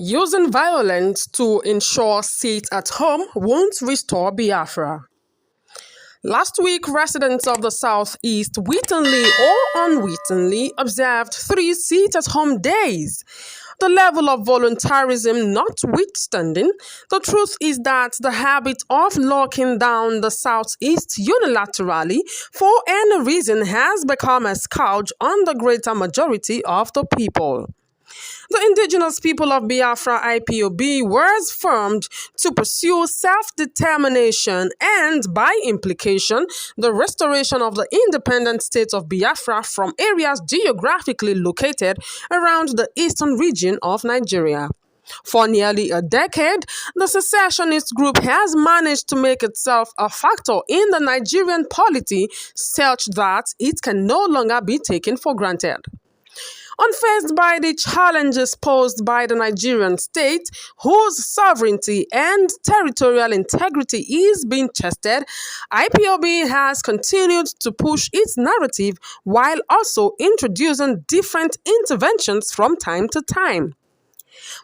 Using violence to ensure seats at home won't restore Biafra. Last week, residents of the Southeast wittingly or unwittingly observed 3 sit-at-home days. The level of voluntarism notwithstanding, the truth is that the habit of locking down the Southeast unilaterally for any reason has become a scourge on the greater majority of the people. The indigenous people of Biafra IPOB was formed to pursue self-determination and, by implication, the restoration of the independent state of Biafra from areas geographically located around the eastern region of Nigeria. For nearly a decade, the secessionist group has managed to make itself a factor in the Nigerian polity such that it can no longer be taken for granted. Unfazed by the challenges posed by the Nigerian state, whose sovereignty and territorial integrity is being tested, IPOB has continued to push its narrative while also introducing different interventions from time to time.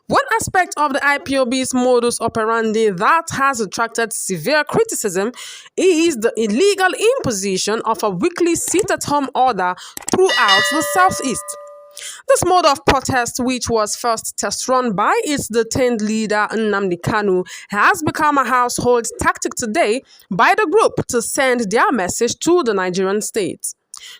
One aspect of the IPOB's modus operandi that has attracted severe criticism is the illegal imposition of a weekly sit-at-home order throughout the Southeast. This mode of protest, which was first test-run by its detained leader Nnamdi Kanu, has become a household tactic today by the group to send their message to the Nigerian state.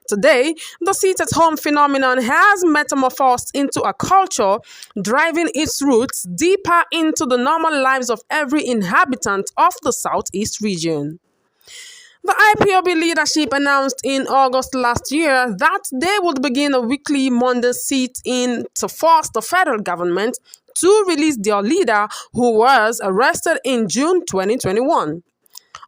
Today, the sit-at-home phenomenon has metamorphosed into a culture, driving its roots deeper into the normal lives of every inhabitant of the Southeast region. The IPOB leadership announced in August last year that they would begin a weekly Monday sit-in to force the federal government to release their leader, who was arrested in June 2021.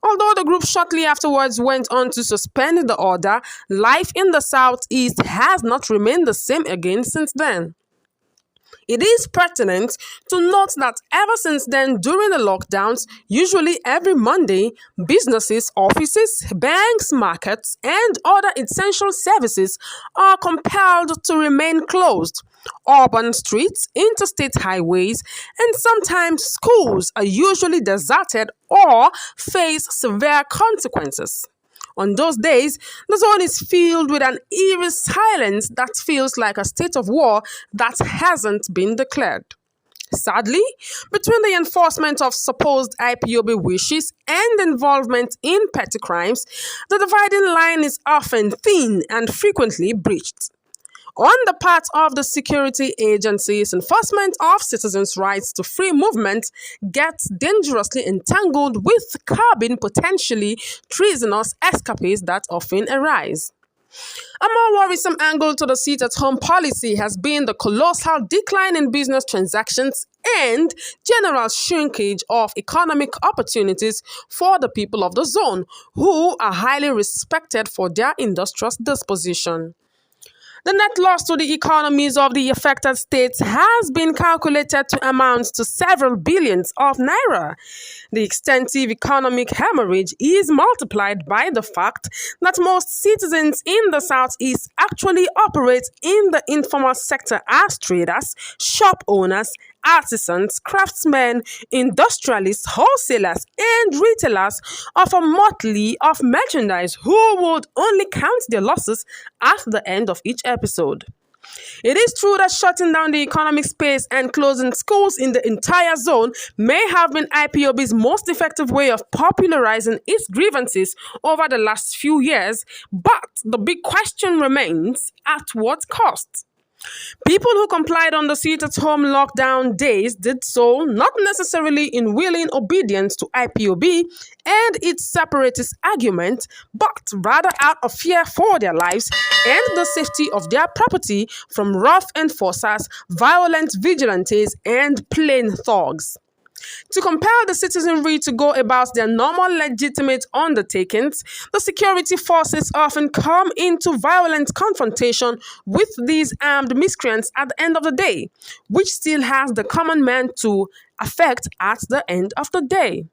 Although the group shortly afterwards went on to suspend the order, life in the Southeast has not remained the same again since then. It is pertinent to note that ever since then, during the lockdowns, usually every Monday, businesses, offices, banks, markets, and other essential services are compelled to remain closed. Urban streets, interstate highways, and sometimes schools are usually deserted or face severe consequences. On those days, the zone is filled with an eerie silence that feels like a state of war that hasn't been declared. Sadly, between the enforcement of supposed IPOB wishes and involvement in petty crimes, the dividing line is often thin and frequently breached. On the part of the security agencies, enforcement of citizens' rights to free movement gets dangerously entangled with curbing potentially treasonous escapades that often arise. A more worrisome angle to the sit-at-home policy has been the colossal decline in business transactions and general shrinkage of economic opportunities for the people of the zone, who are highly respected for their industrious disposition. The net loss to the economies of the affected states has been calculated to amount to several billions of naira. The extensive economic hemorrhage is multiplied by the fact that most citizens in the Southeast actually operate in the informal sector as traders, shop owners, artisans, craftsmen, industrialists, wholesalers, and retailers of a motley of merchandise who would only count their losses at the end of each episode. It is true that shutting down the economic space and closing schools in the entire zone may have been IPOB's most effective way of popularizing its grievances over the last few years, but the big question remains, at what cost? People who complied on the sit-at-home lockdown days did so not necessarily in willing obedience to IPOB and its separatist argument, but rather out of fear for their lives and the safety of their property from rough enforcers, violent vigilantes, and plain thugs. To compel the citizenry to go about their normal legitimate undertakings, the security forces often come into violent confrontation with these armed miscreants at the end of the day, which still has the common man to affect at the end of the day.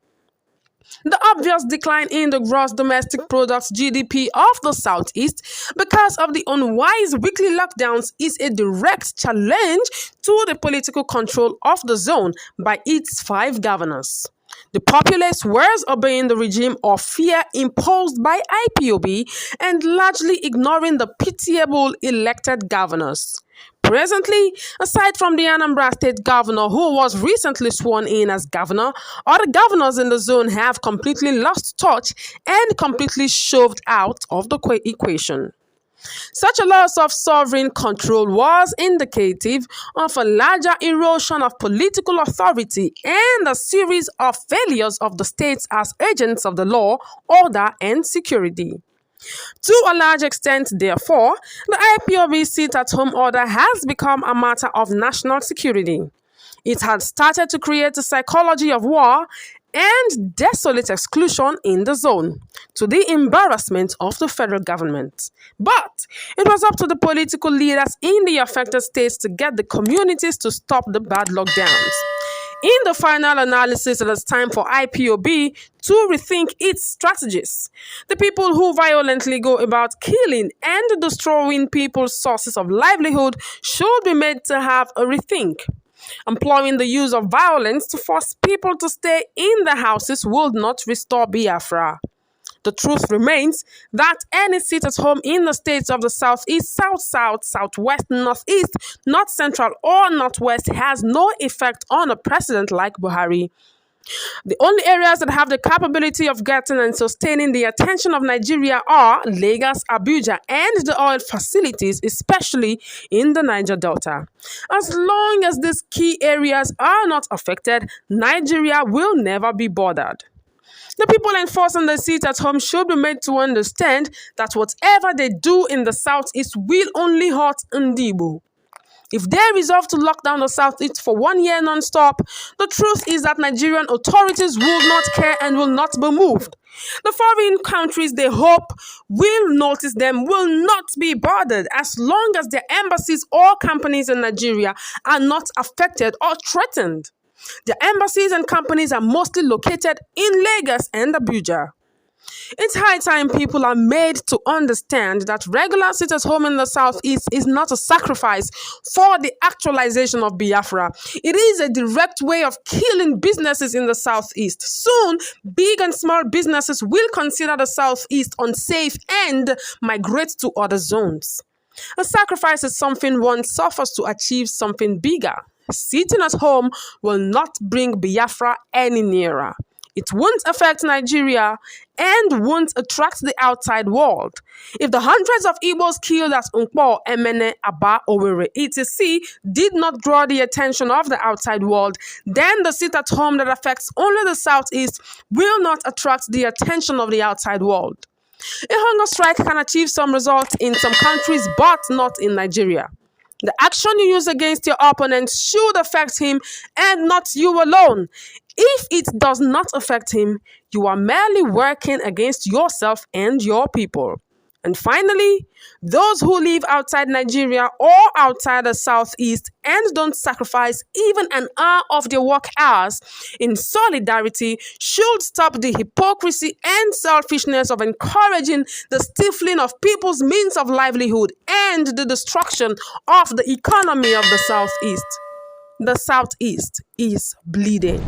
The obvious decline in the gross domestic product (GDP) of the Southeast because of the unwise weekly lockdowns is a direct challenge to the political control of the zone by its 5 governors. The populace was obeying the regime of fear imposed by IPOB and largely ignoring the pitiable elected governors. Presently, aside from the Anambra State governor who was recently sworn in as governor, other governors in the zone have completely lost touch and completely shoved out of the equation. Such a loss of sovereign control was indicative of a larger erosion of political authority and a series of failures of the states as agents of the law, order, and security. To a large extent, therefore, the IPOB sit-at-home order has become a matter of national security. It had started to create a psychology of war and desolate exclusion in the zone, to the embarrassment of the federal government. But it was up to the political leaders in the affected states to get the communities to stop the bad lockdowns. In the final analysis, it is time for IPOB to rethink its strategies. The people who violently go about killing and destroying people's sources of livelihood should be made to have a rethink. Employing the use of violence to force people to stay in their houses will not restore Biafra. The truth remains that any seat at home in the states of the Southeast, South-South, Southwest, Northeast, North Central, or Northwest has no effect on a president like Buhari. The only areas that have the capability of getting and sustaining the attention of Nigeria are Lagos, Abuja, and the oil facilities, especially in the Niger Delta. As long as these key areas are not affected, Nigeria will never be bothered. The people enforcing the seat at home should be made to understand that whatever they do in the Southeast will only hurt Ndibo. If they resolve to lock down the Southeast for 1 year non-stop, the truth is that Nigerian authorities will not care and will not be moved. The foreign countries they hope will notice them will not be bothered as long as their embassies or companies in Nigeria are not affected or threatened. Their embassies and companies are mostly located in Lagos and Abuja. It's high time people are made to understand that regular sit-at-home in the Southeast is not a sacrifice for the actualization of Biafra. It is a direct way of killing businesses in the Southeast. Soon, big and small businesses will consider the Southeast unsafe and migrate to other zones. A sacrifice is something one suffers to achieve something bigger. Sitting at home will not bring Biafra any nearer. It won't affect Nigeria and won't attract the outside world. If the hundreds of Igbos killed at Nkpo, Emene, Aba, Owerri, etc. did not draw the attention of the outside world, then the sit-at-home that affects only the Southeast will not attract the attention of the outside world. A hunger strike can achieve some results in some countries, but not in Nigeria. The action you use against your opponent should affect him and not you alone. If it does not affect him, you are merely working against yourself and your people. And finally, those who live outside Nigeria or outside the Southeast and don't sacrifice even an hour of their work hours in solidarity should stop the hypocrisy and selfishness of encouraging the stifling of people's means of livelihood and the destruction of the economy of the Southeast. The Southeast is bleeding.